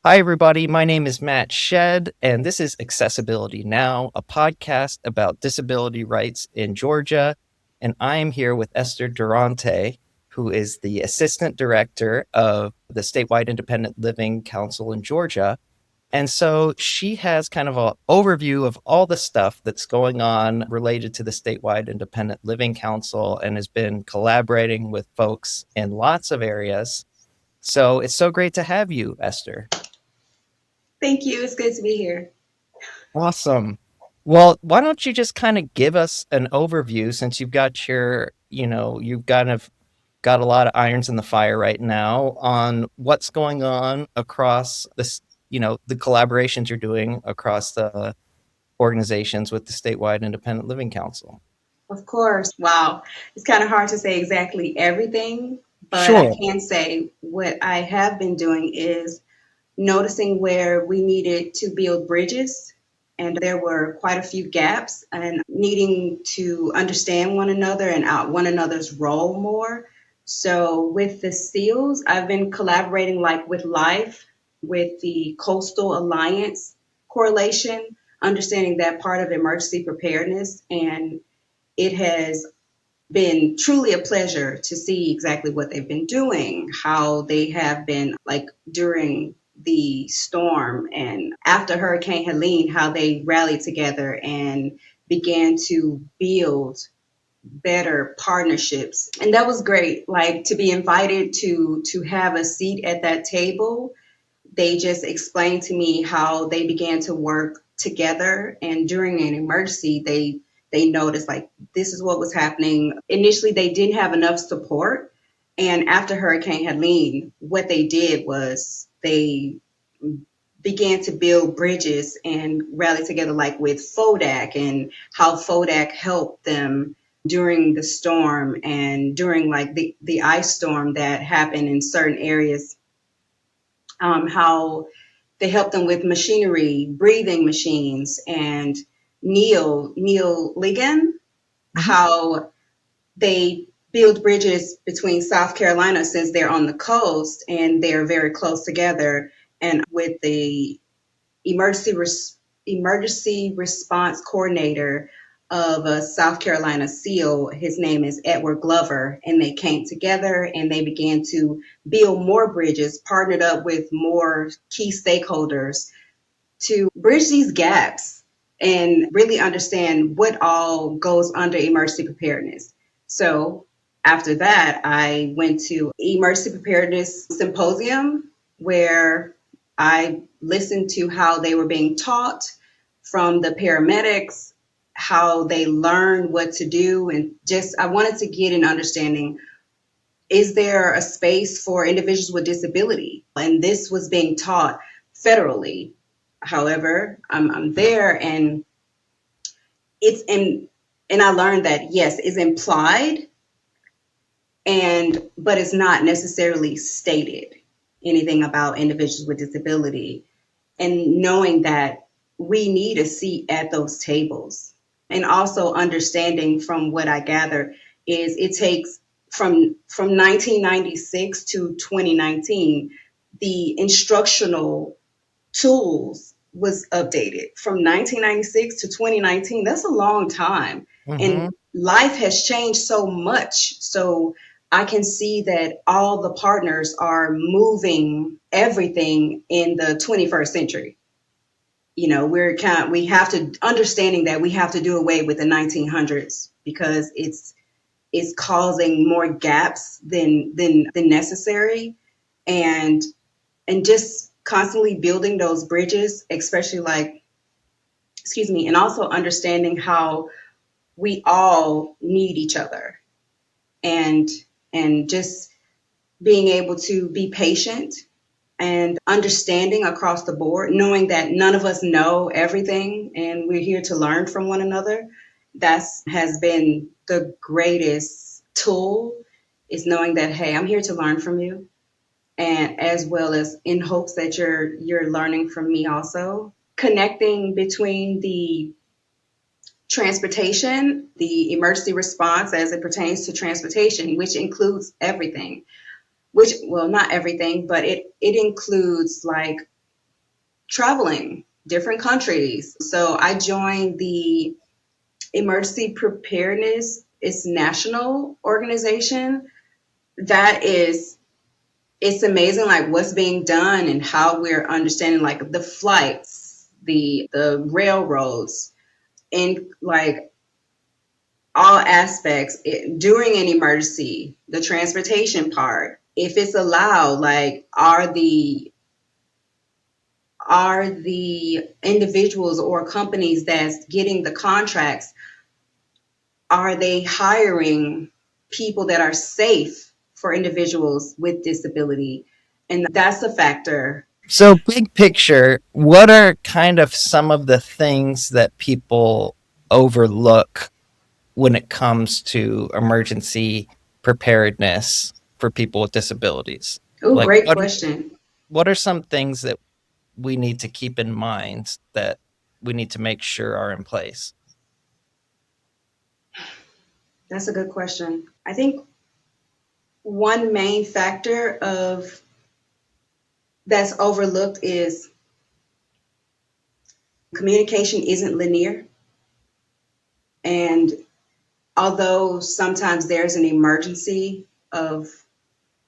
Hi, everybody. My name is Matt Shed, and this is Accessibility Now, a podcast about disability rights in Georgia. And I am here with Ester DuRante, who is the Assistant Director of the Statewide Independent Living Council in Georgia. And so she has kind of an overview of all the stuff that's going on related to the Statewide Independent Living Council and has been collaborating with folks in lots of areas. So it's so great to have you, Esther. Thank you. It's good to be here. Awesome. Well, why don't you just kind of give us an overview since you've got you've kind of got a lot of irons in the fire right now on what's going on across this, the collaborations you're doing across the organizations with the Statewide Independent Living Council. Of course. Wow. It's kind of hard to say exactly everything, but I Sure. can say what I have been doing is noticing where we needed to build bridges. And there were quite a few gaps and needing to understand one another and out one another's role more. So with the SEALs, I've been collaborating like with Life, with the Coastal Alliance correlation, understanding that part of emergency preparedness. And it has been truly a pleasure to see exactly what they've been doing, how they have been like during the storm and after Hurricane Helene, how they rallied together and began to build better partnerships. And that was great, like to be invited to have a seat at that table. They just explained to me how they began to work together, and during an emergency they noticed like this is what was happening. Initially they didn't have enough support, and after Hurricane Helene what they did was they began to build bridges and rally together, like with FODAC, and how FODAC helped them during the storm and during like the ice storm that happened in certain areas. How they help them with machinery, breathing machines, and Neil Ligon, Mhm. how they build bridges between South Carolina since they're on the coast and they're very close together, and with the emergency response coordinator of a South Carolina SEAL. His name is Edward Glover, and they came together and they began to build more bridges, partnered up with more key stakeholders to bridge these gaps and really understand what all goes under emergency preparedness. So after that, I went to emergency preparedness symposium where I listened to how they were being taught from the paramedics, how they learned what to do, and just I wanted to get an understanding, is there a space for individuals with disability? And this was being taught federally. However, I'm there, and it's in, and I learned that yes, it's implied, and but it's not necessarily stated anything about individuals with disability. And knowing that we need a seat at those tables, and also understanding from what I gather is it takes from 1996 to 2019 the instructional tools was updated from 1996 to 2019. That's a long time. And Mhm. life has changed so much. So I can see that all the partners are moving everything in the 21st century. We have to understanding that we have to do away with the 1900s because it's causing more gaps than necessary, and just constantly building those bridges, especially like, excuse me, and also understanding how we all need each other, and just being able to be patient and understanding across the board, knowing that none of us know everything and we're here to learn from one another. That's has been the greatest tool, is knowing that hey, I'm here to learn from you, and as well as in hopes that you're learning from me also. Connecting between the transportation, the emergency response as it pertains to transportation, which includes everything, which, well, not everything, but it includes like traveling different countries. So I joined the Emergency Preparedness. It's national organization. That is, it's amazing like what's being done and how we're understanding like the flights, the railroads, and like all aspects during an emergency, the transportation part. If it's allowed, like are the individuals or companies that's getting the contracts, are they hiring people that are safe for individuals with disability? And that's a factor. So, big picture, what are kind of some of the things that people overlook when it comes to emergency preparedness for people with disabilities? Oh, Like, great question. what are some things that we need to keep in mind that we need to make sure are in place? That's a good question. I think one main factor of that's overlooked is communication isn't linear. And although sometimes there's an emergency of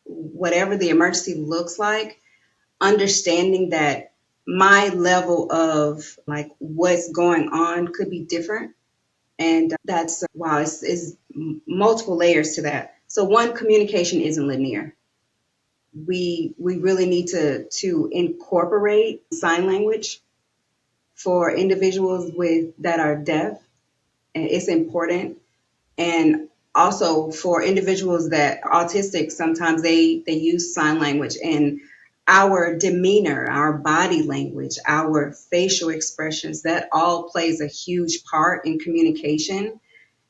whatever the emergency looks like, understanding that my level of like what's going on could be different. And that's wow, it's multiple layers to that. So one, communication isn't linear. We really need to incorporate sign language for individuals with that are deaf. And it's important. And also for individuals that are autistic, sometimes they use sign language, and our demeanor, our body language, our facial expressions, that all plays a huge part in communication.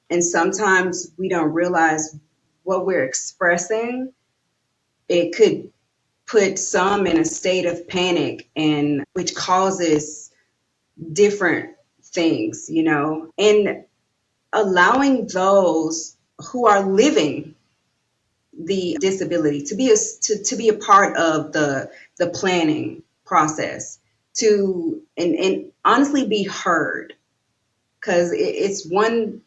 And sometimes we don't realize what we're expressing. It could put some in a state of panic, and which causes different things, and allowing those who are living the disability to be a part of the planning process, to and honestly be heard, because it's one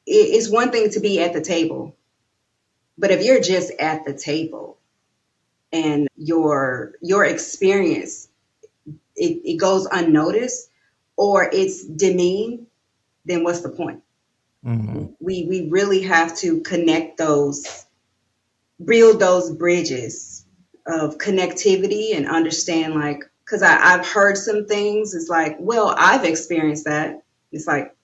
thing to be at the table, but if you're just at the table and your experience, it goes unnoticed or it's demeaned, then what's the point? Mm-hmm. We really have to connect those, build those bridges of connectivity and understand, like, because I've heard some things, it's like, well, I've experienced that. It's like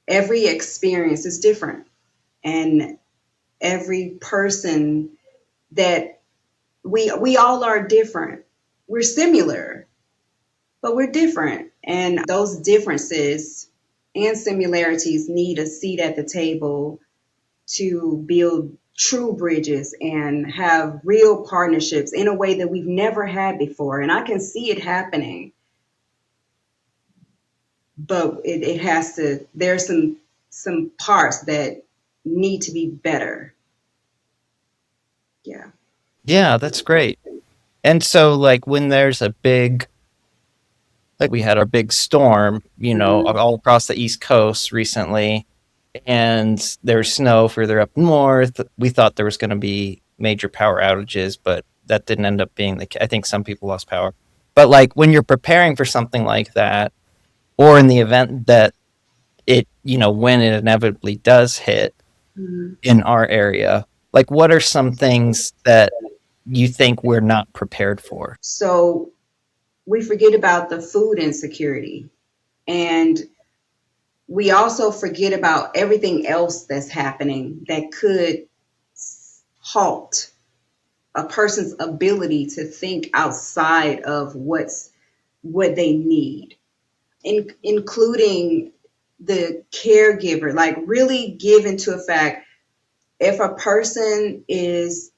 every experience is different, and every person that we all are different. We're similar, but we're different. And those differences and similarities need a seat at the table to build true bridges and have real partnerships in a way that we've never had before. And I can see it happening, but it has to, there's some parts that need to be better. Yeah. Yeah, that's great. And so, like, when there's a big, like, we had our big storm, Mm-hmm. all across the East Coast recently, and there's snow further up north. We thought there was going to be major power outages, but that didn't end up being the case. I think some people lost power. But, like, when you're preparing for something like that, or in the event that when it inevitably does hit Mm-hmm. in our area, like, what are some things that you think we're not prepared for? So we forget about the food insecurity, and we also forget about everything else that's happening that could halt a person's ability to think outside of what they need, including the caregiver, like really give into a fact, if a person is,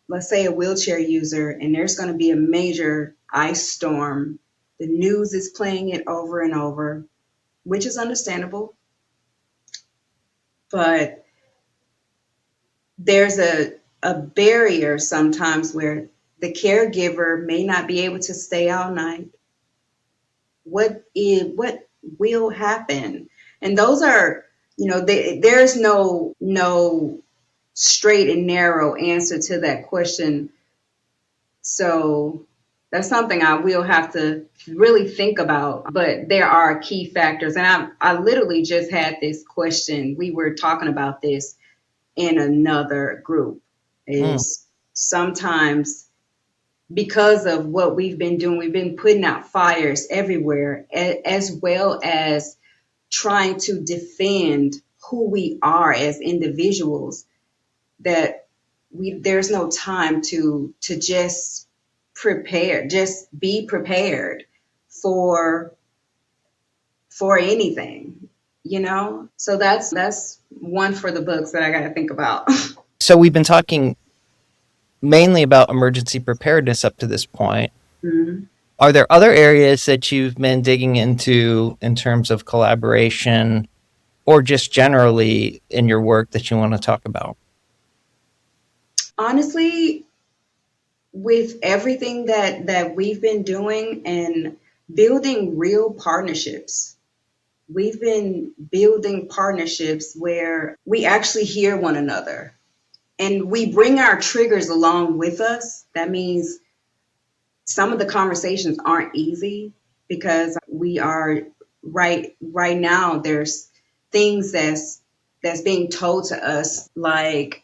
let's say, a wheelchair user, and there's going to be a major ice storm, the news is playing it over and over, which is understandable, but there's a barrier sometimes where the caregiver may not be able to stay all night. What will happen? And those are, there's no straight and narrow answer to that question. So that's something I will have to really think about. But there are key factors. And I literally just had this question. We were talking about this in another group. Mm. Is sometimes because of what we've been doing, we've been putting out fires everywhere, as well as trying to defend who we are as individuals, that there's no time to just be prepared for anything, so that's one for the books that I got to think about. So we've been talking mainly about emergency preparedness up to this point. Mhm. Are there other areas that you've been digging into in terms of collaboration or just generally in your work that you want to talk about? Honestly, with everything that we've been doing and building real partnerships, we've been building partnerships where we actually hear one another and we bring our triggers along with us. That means some of the conversations aren't easy because we are right now there's things that's being told to us, like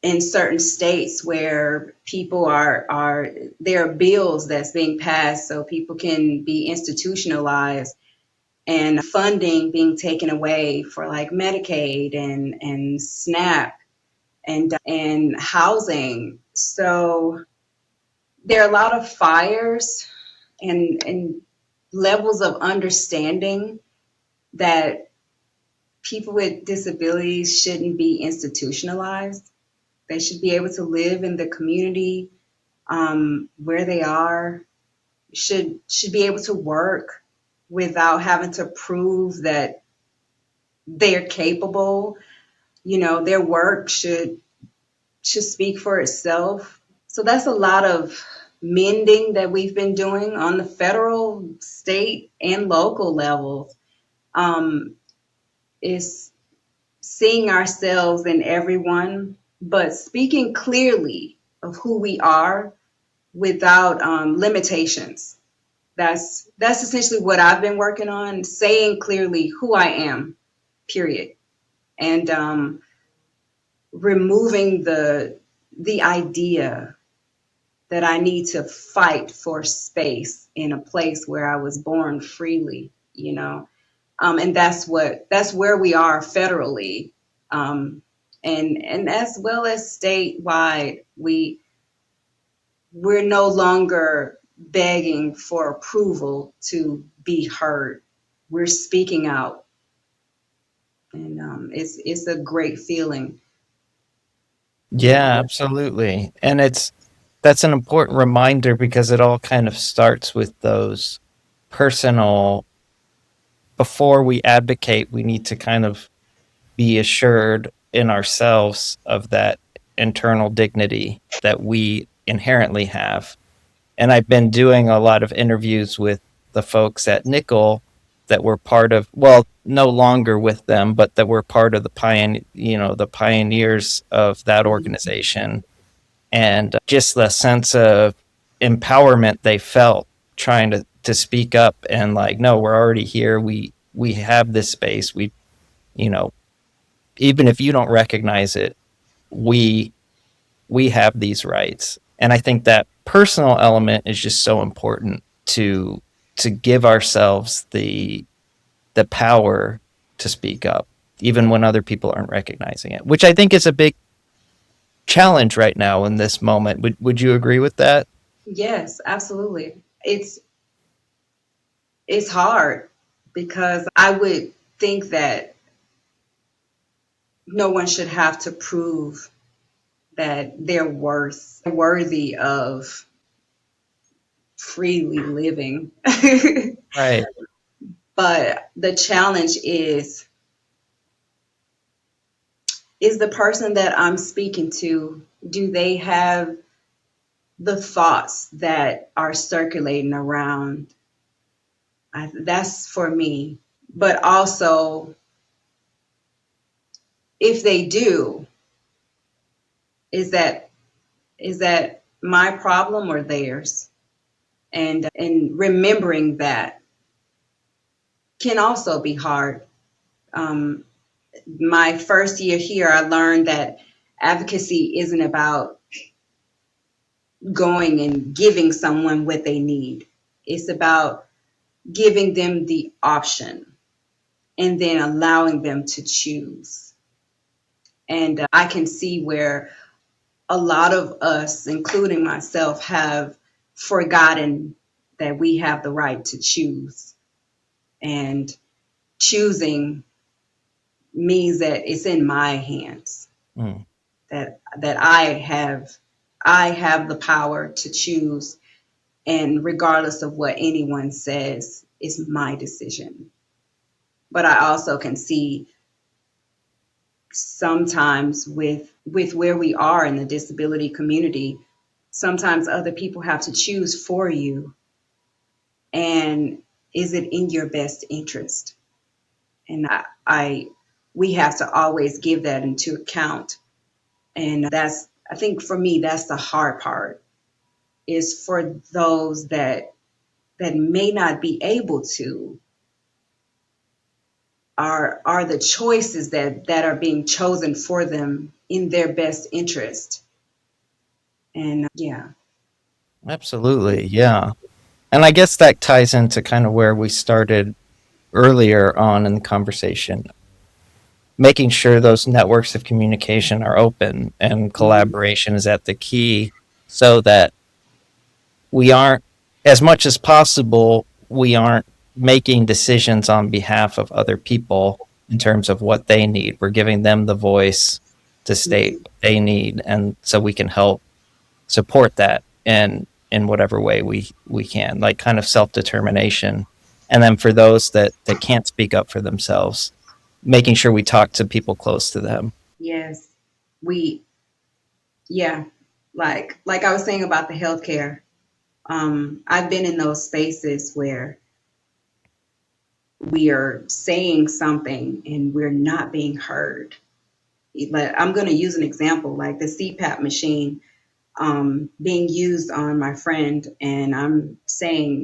in certain states where people are there are bills that's being passed so people can be institutionalized, and funding being taken away for like Medicaid and SNAP and housing. So there are a lot of fires and levels of understanding that people with disabilities shouldn't be institutionalized. They should be able to live in the community where they are. Should be able to work without having to prove that they're capable. Their work should speak for itself. So that's a lot of mending that we've been doing on the federal, state, and local levels. Um, is seeing ourselves in everyone, but speaking clearly of who we are without limitations. That's essentially what I've been working on, saying clearly who I am, period, and removing the idea that I need to fight for space in a place where I was born freely. And that's where we are federally, and as well as statewide. We're no longer begging for approval to be heard. We're speaking out, and it's a great feeling. Yeah, absolutely. And that's an important reminder because it all kind of starts with those personal, before we advocate, we need to kind of be assured in ourselves of that internal dignity that we inherently have. And I've been doing a lot of interviews with the folks at Nickel that were part of, well, no longer with them, but that were part of the pioneers of that organization, and just the sense of empowerment they felt trying to speak up and like, no, we're already here. We have this space. You know, even if you don't recognize it, we we have these rights. And I think that personal element is just so important to give ourselves the power to speak up, even when other people aren't recognizing it, which I think is a big challenge right now in this moment. Would you agree with that? Yes, absolutely. It's hard because I would think that no one should have to prove that they're worthy of freely living. Right. But the challenge is the person that I'm speaking to, do they have the thoughts that are circulating around. That's for me. But also, if they do, is that is that my problem or theirs? And remembering that can also be hard. Um, my first year here, I learned that advocacy isn't about going and giving someone what they need. It's about giving them the option and then allowing them to choose. And I can see where a lot of us, including myself, have forgotten that we have the right to choose. And choosing means that it's in my hands, Mm, that I have the power to choose, and regardless of what anyone says, it's my decision. But I also can see sometimes with where we are in the disability community, sometimes other people have to choose for you, and is it in your best interest? And I we have to always give that into account. And that's, I think for me, that's the hard part, is for those that may not be able to, are the choices that are being chosen for them in their best interest. And yeah. absolutely. Yeah. And I guess that ties into kind of where we started earlier on in the conversation, making sure those networks of communication are open and Mhm. collaboration is at the key so that we aren't, as much as possible, we aren't making decisions on behalf of other people in terms of what they need. We're giving them the voice to state Mhm. what they need. And so we can help support that in whatever way we can, like kind of self-determination. And then for those that can't speak up for themselves, making sure we talk to people close to them. Yes. We Yeah. Like I was saying about the healthcare. I've been in those spaces where we are saying something and we're not being heard. But I'm going to use an example like the CPAP machine being used on my friend, and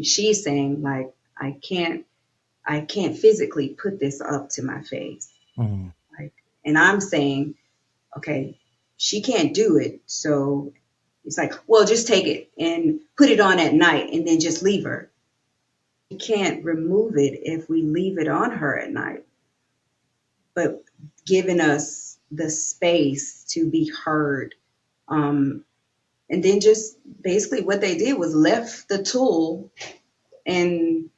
she's saying like, I can't physically put this up to my face, Mm, like, and I'm saying, okay, she can't do it, so it's like, well, just take it and put it on at night, and then just leave her. We can't remove it if we leave it on her at night, but giving us the space to be heard. Um, and then just basically what they did was left the tool, and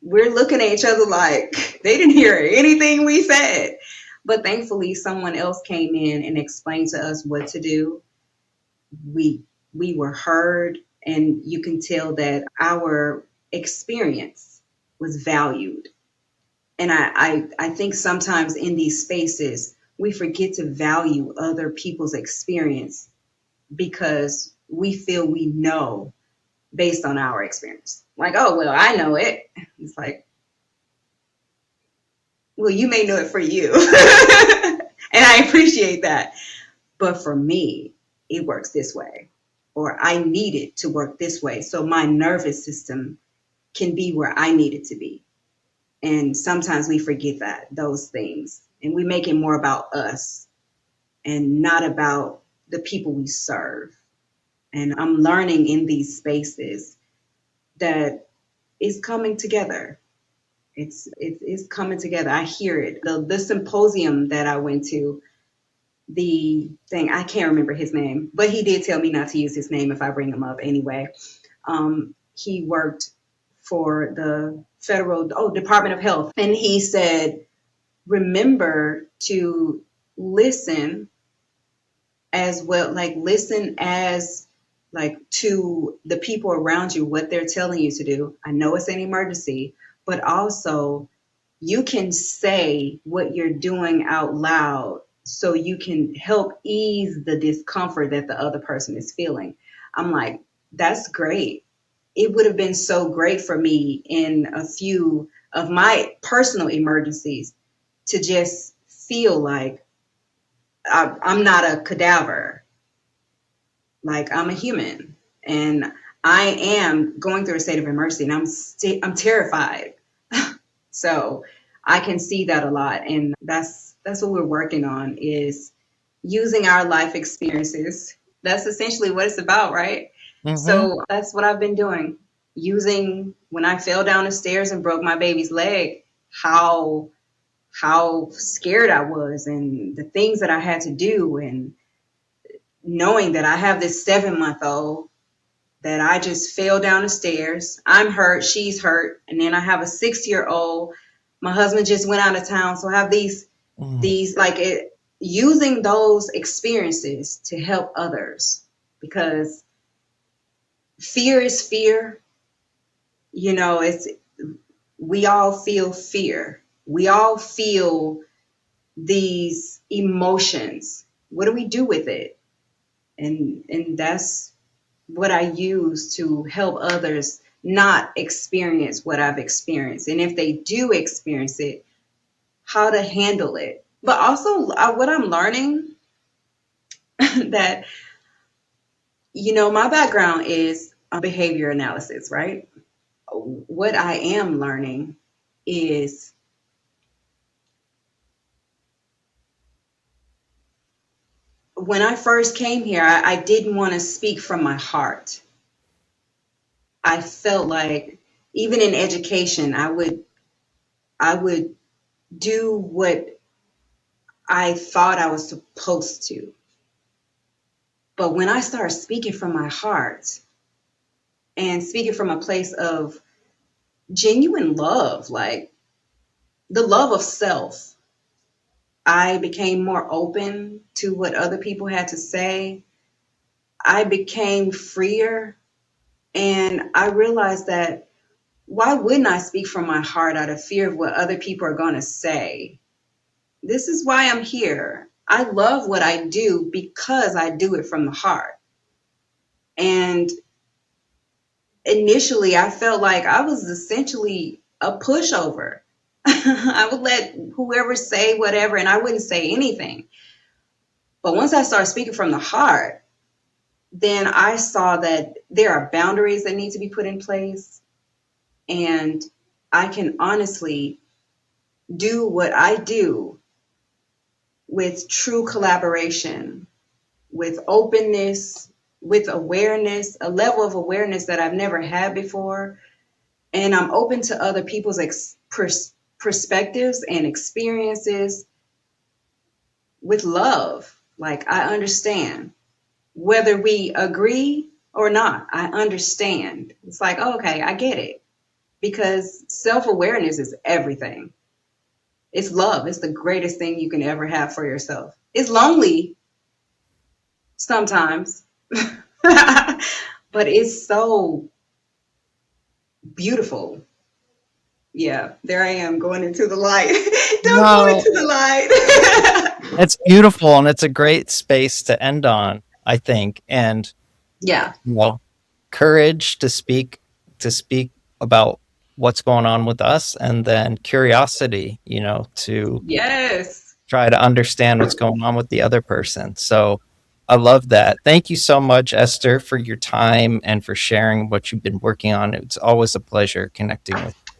we're looking at each other like they didn't hear anything we said. But thankfully, someone else came in and explained to us what to do. We we were heard, and you can tell that our experience was valued. And I think sometimes in these spaces we forget to value other people's experience because we feel we know based on our experience. Like, oh, well, I know it. It's like, well, you may know it for you. And I appreciate that. But for me, it works this way. Or I need it to work this way. So my nervous system can be where I need it to be. And sometimes we forget those things. And we make it more about us and not about the people we serve. And I'm learning in these spaces that it's coming together. It's coming together. I hear it. The symposium that I went to, the thing, I can't remember his name, but he did tell me not to use his name if I bring him up anyway. He worked for the federal Department of Health, and he said, remember to listen as well, like listen as like to the people around you, what they're telling you to do. I know it's an emergency, but also you can say what you're doing out loud so you can help ease the discomfort that the other person is feeling. I'm like, That's great. It would have been so great for me in a few of my personal emergencies to just feel like I'm not a cadaver, like I'm a human, and I am going through a state of emergency, and I'm terrified. So I can see that a lot, and that's what we're working on is using our life experiences. That's essentially what it's about, right? Mm-hmm. So that's what I've been doing. Using when I fell down the stairs and broke my baby's leg, how scared I was and the things that I had to do, and knowing that I have this 7 month old that I just fell down the stairs. I'm hurt, she's hurt, and then I have a 6 year old. My husband just went out of town, so I have Mm. these like it, using those experiences to help others, because fear is fear. It's we all feel fear. We all feel these emotions. What do we do with it? And that's what I use to help others not experience what I've experienced. And if they do experience it, how to handle it. But also, what I'm learning that, my background is behavior analysis, right? What I am learning is when I first came here, I didn't want to speak from my heart. I felt like even in education, I would do what I thought I was supposed to. But when I started speaking from my heart and speaking from a place of genuine love, like the love of self, I became more open to what other people had to say. I became freer, and I realized that why wouldn't I speak from my heart out of fear of what other people are going to say? This is why I'm here. I love what I do because I do it from the heart. And initially, I felt like I was essentially a pushover. I would let whoever say whatever, and I wouldn't say anything. But once I started speaking from the heart, then I saw that there are boundaries that need to be put in place. And I can honestly do what I do with true collaboration, with openness, with awareness, a level of awareness that I've never had before. And I'm open to other people's perspectives and experiences with love. Like, I understand. Whether we agree or not, I understand. It's like, oh, okay, I get it. Because self awareness is everything. It's love. It's the greatest thing you can ever have for yourself. It's lonely sometimes, but it's so beautiful. Yeah, there I am going into the light. Don't go No, into the light. it's beautiful, and it's a great space to end on, I think. And Yeah. well, courage to speak about what's going on with us, and then curiosity, to Yes. try to understand what's going on with the other person. So I love that. Thank you so much, Esther, for your time and for sharing what you've been working on. It's always a pleasure connecting with you.